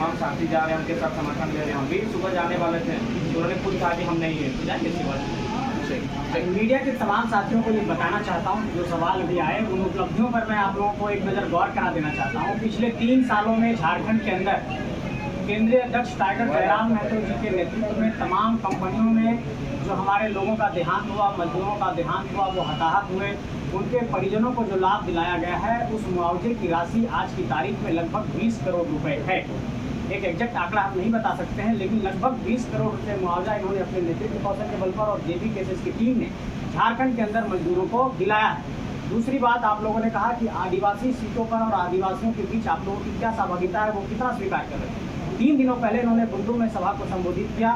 तमाम साथी जा रहे हैं, उनके साथ समर्थन ले रहे हैं। हम भी सुबह जाने वाले थे, तो उन्होंने खुद कहा कि हम नहीं है, तो जाएंगे इसी बात। मीडिया के तमाम साथियों को ये बताना चाहता हूँ, जो सवाल अभी आए उन उपलब्धियों पर मैं आप लोगों को एक नज़र गौर करा देना चाहता हूँ। पिछले 3 सालों में झारखंड के अंदर केंद्रीय अध्यक्ष टाइगर जयराम महतो जी के नेतृत्व में तमाम कंपनियों में जो हमारे लोगों का देहांत हुआ, मजदूरों का देहांत हुआ, वो हताहत हुए, उनके परिजनों को जो लाभ दिलाया गया है, उस मुआवजे की राशि आज की तारीख में लगभग 20 करोड़ रुपए है। एक एग्जैक्ट आंकड़ा हम नहीं बता सकते हैं, लेकिन लगभग 20 करोड़ रुपए मुआवजा इन्होंने अपने नेतृत्व कौशल के बल पर और जेबी केसेस की टीम ने झारखंड के अंदर मजदूरों को दिलाया है। दूसरी बात, आप लोगों ने कहा कि आदिवासी सीटों पर और आदिवासियों के बीच आप लोगों की क्या सहभागिता है, वो कितना स्वीकार कर रहे हैं। 3 दिनों पहले इन्होंने गुंटूर में सभा को संबोधित किया।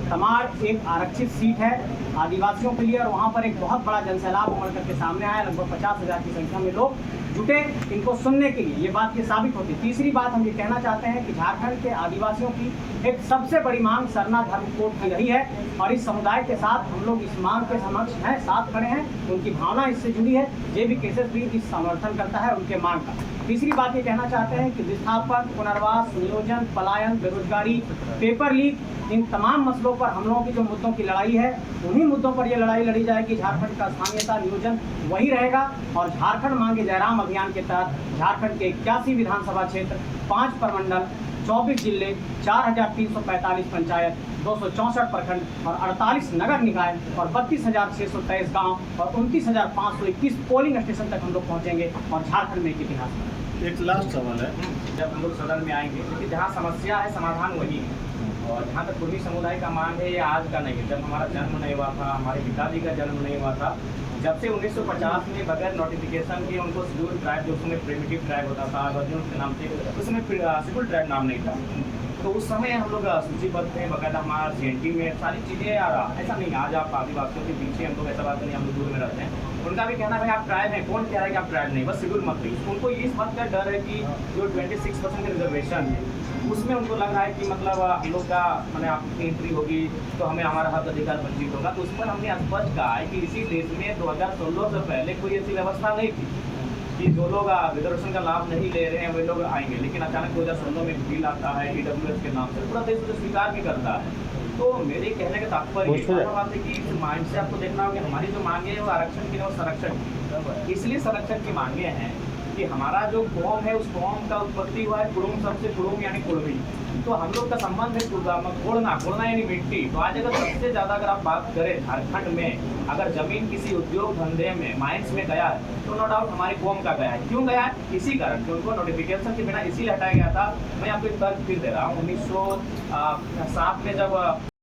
तमाड़ एक आरक्षित सीट है आदिवासियों के लिए, और वहाँ पर एक बहुत बड़ा जनसैलाब उमड़ करके सामने आया। लगभग 50,000 की संख्या में लोग जुटे इनको सुनने के लिए। ये बात ये साबित होती है। तीसरी बात हम ये कहना चाहते हैं कि झारखंड के आदिवासियों की एक सबसे बड़ी मांग सरना धर्म कोड की रही है, और इस समुदाय के साथ हम लोग इस मांग के समक्ष हैं, साथ खड़े हैं। उनकी भावना इससे जुड़ी है। जेबी केसेस भी इस समर्थन करता है उनके मांग का। तीसरी बात ये कहना चाहते हैं कि विस्थापन, पुनर्वास, नियोजन, पलायन, बेरोजगारी, पेपर लीक, इन तमाम मसलों पर हम लोगों की जो मुद्दों की लड़ाई है, उन्हीं मुद्दों पर ये लड़ाई लड़ी जाएगी। झारखंड का स्थानीयता नियोजन वही रहेगा, और झारखंड मांगे जयराम अभियान के तहत झारखंड के 81 विधानसभा क्षेत्र, 5 प्रमंडल, 24 जिले, 4,345 पंचायत, 264 प्रखंड और 48 नगर निकाय और 32,623 गांव और 29,521 पोलिंग स्टेशन तक हम लोग पहुंचेंगे, और झारखंड में एक इतिहास बनेगा। एक लास्ट सवाल है, जब हम लोग सदन में आएंगे, क्योंकि जहाँ समस्या है समाधान वही है। और जहाँ तक कुर्मी समुदाय का मांग है, ये आज का नहीं है। जब हमारा जन्म नहीं हुआ था, हमारे पिताजी का जन्म नहीं हुआ था, जब से 1950 में बगैर नोटिफिकेशन के उनको शेड्यूल ट्राइब, जो उसमें प्रिमिटिव ट्राइब होता था, वर्जन के नाम से, उसमें शेड्यूल ट्राइब नाम नहीं था, तो उस समय हम लोग सूचीबद्ध थे बकायदा। हमारा CNT में सारी चीज़ें आ रहा, ऐसा नहीं आज आप आदिवासियों के पीछे हम लोग, ऐसा बात नहीं, हम लोग दूर में रहते हैं। उनका भी कहना है आप ट्राइब हैं, कौन कह रहा है कि आप ट्राइब नहीं, बस शेड्यूल मत लीजिए। उनको इस बात का डर है कि जो 26% का रिजर्वेशन है, उसमें उनको लग रहा है कि मतलब हम लोग का मैंने आपकी एंट्री होगी तो हमें हमारा हक अधिकार वंचित होगा। तो उस पर हमने स्पष्ट कहा है कि इसी देश में 2016 से पहले कोई ऐसी व्यवस्था नहीं थी कि जो लोग रिजर्वेशन का लाभ नहीं ले रहे हैं वे लोग आएंगे। लेकिन अचानक 2016 में बिल आता है EWS के नाम से, पूरा देश उसे स्वीकार भी करता है। तो मेरे कहने का तात्पर्य बात है कि इस माइंड से आपको देखना होगा कि हमारी जो मांगे है वो आरक्षण की और संरक्षण की। इसलिए संरक्षण की मांगे हैं कि हमारा जो कौम है, उस कौम का उत्पत्ति हुआ है कुड़ुम शब्द से, कुड़ुम यानी कुड़मी। तो हम लोग का संबंध है कोड़ना यानी मिट्टी। तो आज अगर सबसे ज़्यादा अगर आप बात करें झारखंड में, अगर जमीन किसी उद्योग धंधे में, माइंस में गया है, तो नो डाउट हमारी कौम का गया है। क्यों गया है? इसी कारण कि उनको नोटिफिकेशन के बिना इसीलिए हटाया गया था। मैं आपको एक तर्क फिर दे रहा हूँ। 1907 में जब